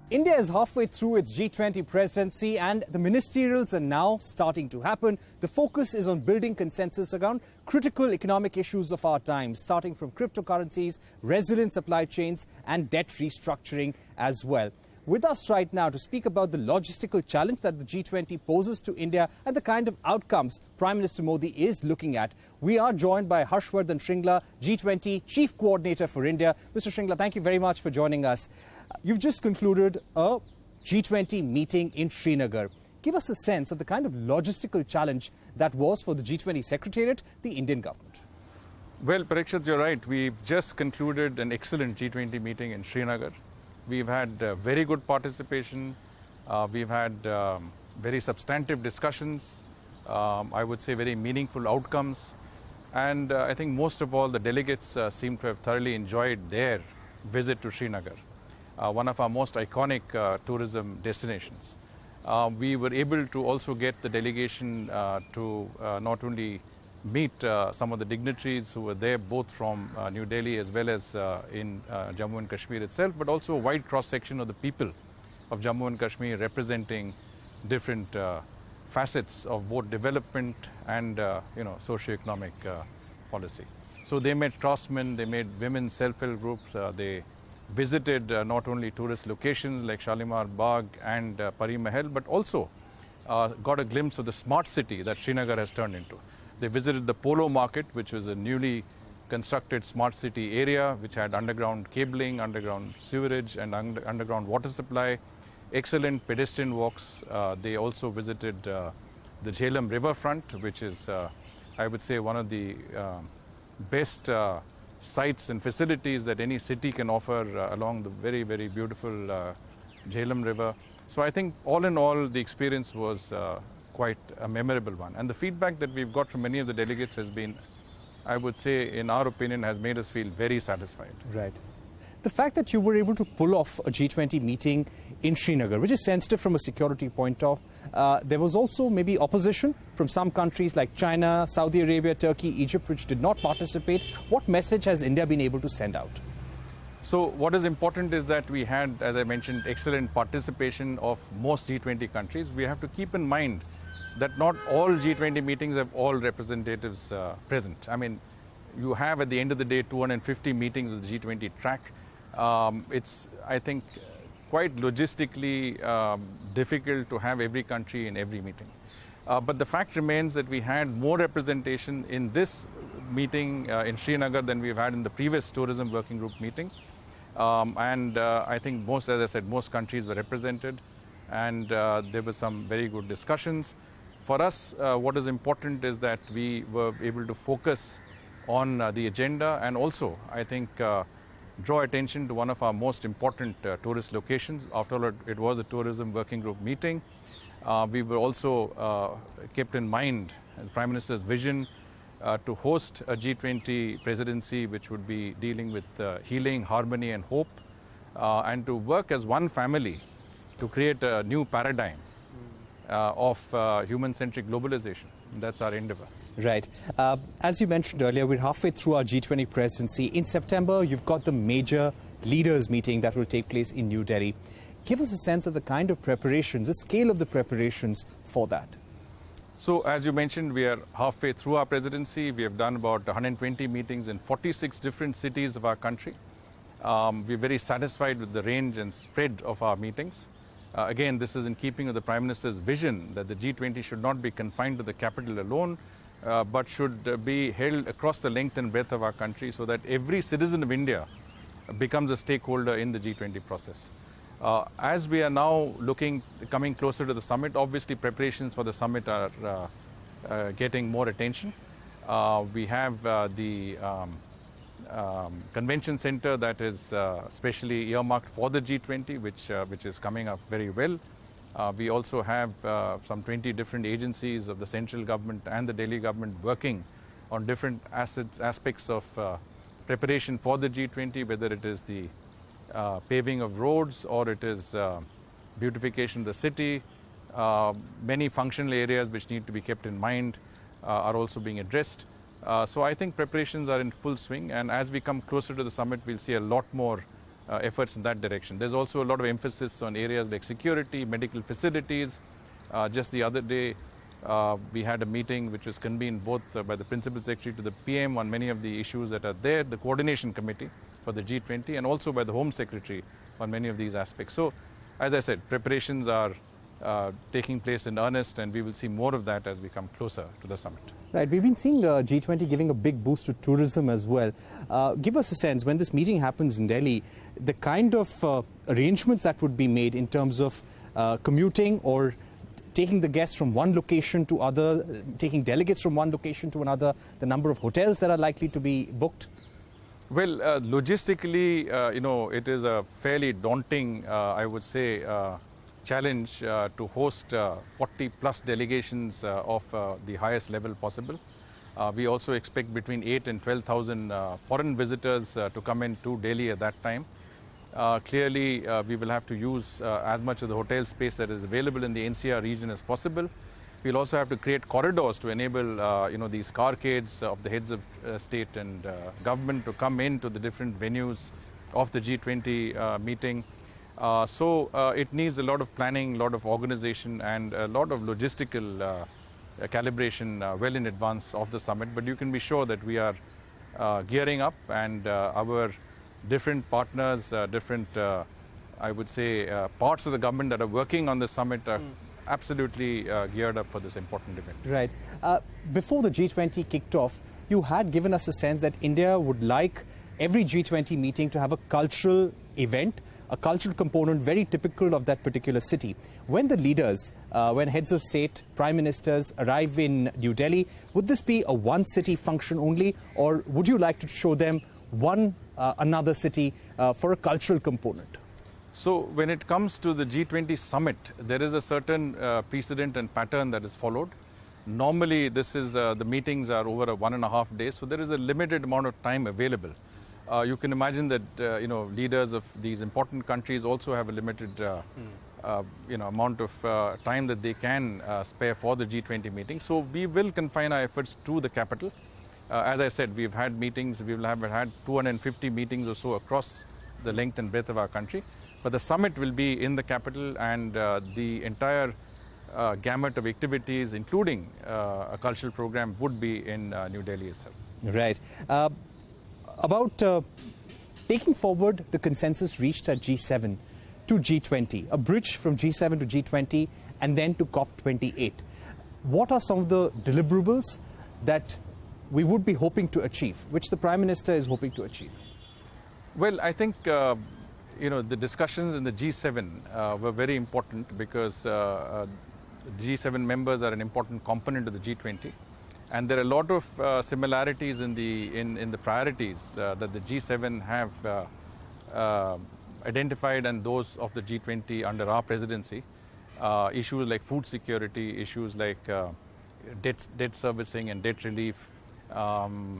India is halfway through its G20 presidency and the ministerials are now starting to happen. The focus is on building consensus around critical economic issues of our time, starting from cryptocurrencies, resilient supply chains and debt restructuring as well. With us right now to speak about the logistical challenge that the G20 poses to India and the kind of outcomes Prime Minister Modi is looking at, we are joined by Vardhan Shringla, G20 Chief Coordinator for India. Mr. Shringla, thank you very much for joining us. You've just concluded a G20 meeting in Srinagar. Give us a sense of the kind of logistical challenge that was for the G20 Secretariat, the Indian government. Well, Parikshit, you're right. We've just concluded an excellent G20 meeting in Srinagar. We've had very good participation. We've had very substantive discussions. I would say very meaningful outcomes. And I think most of all, the delegates seem to have thoroughly enjoyed their visit to Srinagar, one of our most iconic tourism destinations. We were able to also get the delegation to not only meet some of the dignitaries who were there, both from New Delhi as well as in Jammu and Kashmir itself, but also a wide cross-section of the people of Jammu and Kashmir representing different facets of both development and socio-economic policy. So they met craftsmen, they met women's self-help groups, they visited not only tourist locations like Shalimar Bagh and Pari Mahal, but also got a glimpse of the smart city that Srinagar has turned into. They visited the Polo Market, which was a newly constructed smart city area, which had underground cabling, underground sewerage, and underground water supply, excellent pedestrian walks. They also visited the Jhelum riverfront, which is, I would say, one of the best sites and facilities that any city can offer along the very, very beautiful Jhelum River. So I think all in all, the experience was quite a memorable one. And the feedback that we've got from many of the delegates has been, I would say, in our opinion, has made us feel very satisfied. Right. The fact that you were able to pull off a G20 meeting in Srinagar, which is sensitive from a security point of, there was also maybe opposition from some countries like China, Saudi Arabia, Turkey, Egypt, which did not participate. What message has India been able to send out? So what is important is that we had, as I mentioned, excellent participation of most G20 countries. We have to keep in mind that not all G20 meetings have all representatives present. I mean, you have at the end of the day 250 meetings of the G20 track. It's, I think, quite logistically difficult to have every country in every meeting. But the fact remains that we had more representation in this meeting in Srinagar than we've had in the previous tourism working group meetings. I think most, as I said, most countries were represented, and there were some very good discussions. For us, what is important is that we were able to focus on the agenda and also, I think, draw attention to one of our most important tourist locations. After all, it was a tourism working group meeting. We were also kept in mind the Prime Minister's vision to host a G20 presidency which would be dealing with healing, harmony and hope, and to work as one family to create a new paradigm of human-centric globalization. That's our endeavor. Right. As you mentioned earlier, we're halfway through our G20 presidency. In September, you've got the major leaders meeting that will take place in New Delhi. Give us a sense of the kind of preparations, the scale of the preparations for that. So, as you mentioned, we are halfway through our presidency. We have done about 120 meetings in 46 different cities of our country. We're very satisfied with the range and spread of our meetings. Again, this is in keeping with the Prime Minister's vision that the G20 should not be confined to the capital alone, but should be held across the length and breadth of our country so that every citizen of India becomes a stakeholder in the G20 process. As we are now coming closer to the summit, obviously preparations for the summit are getting more attention. We have the convention center that is specially earmarked for the G20, which is coming up very well. We also have some 20 different agencies of the central government and the Delhi government working on different aspects of preparation for the G20, whether it is the paving of roads or it is beautification of the city. Many functional areas which need to be kept in mind are also being addressed. So I think preparations are in full swing, and as we come closer to the summit, we'll see a lot more efforts in that direction. There's also a lot of emphasis on areas like security, medical facilities. Just the other day, we had a meeting which was convened both by the Principal Secretary to the PM on many of the issues that are there, the Coordination Committee for the G20, and also by the Home Secretary on many of these aspects. So, as I said, preparations are taking place in earnest, and we will see more of that as we come closer to the summit. Right, we've been seeing G20 giving a big boost to tourism as well. Give us a sense, when this meeting happens in Delhi, the kind of arrangements that would be made in terms of commuting or taking the guests from one location to other, taking delegates from one location to another, the number of hotels that are likely to be booked? Well, logistically, it is a fairly daunting, I would say, challenge to host 40 plus delegations of the highest level possible. We also expect between 8 and 12,000 foreign visitors to come into Delhi at that time. Clearly, we will have to use as much of the hotel space that is available in the NCR region as possible. We'll also have to create corridors to enable, these carcades of the heads of state and government to come into the different venues of the G20 meeting. So it needs a lot of planning, a lot of organization, and a lot of logistical calibration well in advance of the summit. But you can be sure that we are gearing up, and our different partners, I would say, parts of the government that are working on the summit are absolutely geared up for this important event. Right. Before the G20 kicked off, you had given us a sense that India would like every G20 meeting to have a cultural event, a cultural component very typical of that particular city. When the leaders, when heads of state, prime ministers arrive in New Delhi, would this be a one city function only, or would you like to show them another city for a cultural component? So when it comes to the G20 summit, there is a certain precedent and pattern that is followed. Normally, the meetings are over a 1.5 days, so there is a limited amount of time available. You can imagine that leaders of these important countries also have a limited amount of time that they can spare for the G20 meeting. So we will confine our efforts to the capital. As I said, we've had meetings. We will have had 250 meetings or so across the length and breadth of our country. But the summit will be in the capital, and the entire gamut of activities, including a cultural program, would be in New Delhi itself. Right. About taking forward the consensus reached at G7 to G20, a bridge from G7 to G20 and then to COP28. What are some of the deliverables that we would be hoping to achieve, which the Prime Minister is hoping to achieve? Well, I think the discussions in the G7 were very important because the G7 members are an important component of the G20. And there are a lot of similarities in the priorities that the G7 have identified and those of the G20 under our presidency. Issues like food security, issues like debt servicing and debt relief,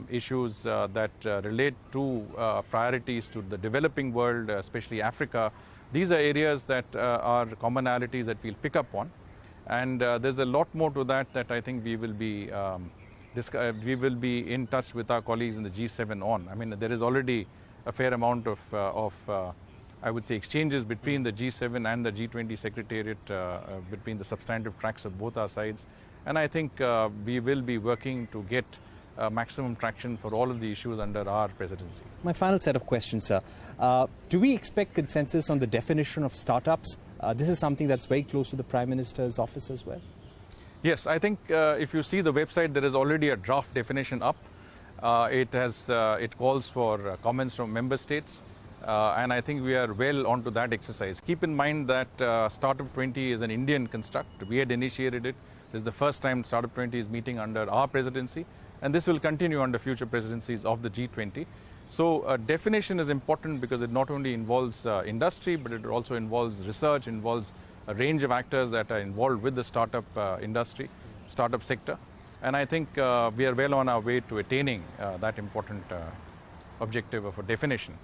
issues that relate to priorities to the developing world, especially Africa. These are areas that are commonalities that we'll pick up on. And there's a lot more to that I think we will be in touch with our colleagues in the G7 on. I mean, there is already a fair amount of I would say, exchanges between the G7 and the G20 Secretariat, between the substantive tracks of both our sides. And I think we will be working to get maximum traction for all of the issues under our presidency. My final set of questions, sir. Do we expect consensus on the definition of startups? This is something that's very close to the Prime Minister's office as well. Yes, I think if you see the website, there is already a draft definition up. It calls for comments from member states, and I think we are well onto that exercise. Keep in mind that Startup 20 is an Indian construct. We had initiated it. This is the first time Startup 20 is meeting under our presidency, and this will continue under future presidencies of the G20. So definition is important because it not only involves industry, but it also involves research, involves a range of actors that are involved with the startup industry, startup sector. And I think we are well on our way to attaining that important objective of a definition.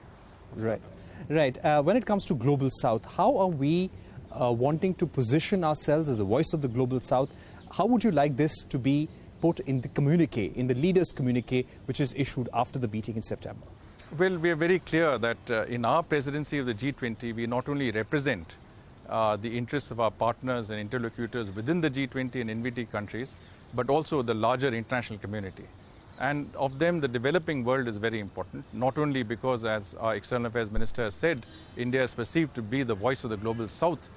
Right. When it comes to Global South, how are we wanting to position ourselves as the voice of the Global South? How would you like this to be put in the communique, in the leaders' communique, which is issued after the meeting in September? Well, we are very clear that in our presidency of the G20, we not only represent the interests of our partners and interlocutors within the G20 and NVT countries, but also the larger international community. And of them, the developing world is very important, not only because, as our External Affairs Minister has said, India is perceived to be the voice of the global South,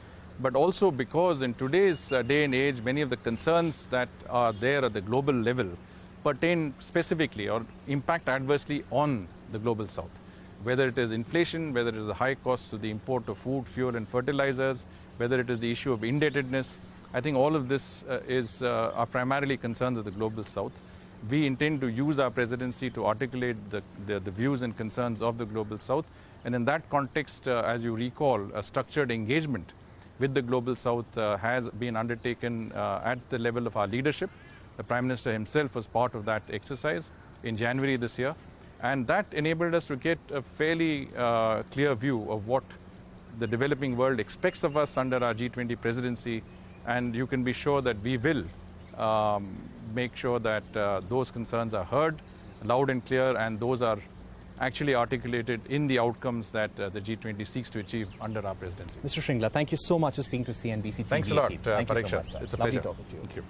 but also because in today's day and age, many of the concerns that are there at the global level pertain specifically or impact adversely on the global South. Whether it is inflation, whether it is the high costs of the import of food, fuel and fertilizers, whether it is the issue of indebtedness, I think all of this are primarily concerns of the global South. We intend to use our presidency to articulate the views and concerns of the global South. And in that context, as you recall, a structured engagement with the global South has been undertaken at the level of our leadership. The Prime Minister himself was part of that exercise in January this year. And that enabled us to get a fairly clear view of what the developing world expects of us under our G20 presidency. And you can be sure that we will make sure that those concerns are heard loud and clear, and those are actually articulated in the outcomes that the G20 seeks to achieve under our presidency. Mr. Shringla, thank you so much for speaking to CNBC-TV18. Thanks a lot, Thank you so Parikshit. much, sir. It's a Lovely pleasure. talking to you. Thank you.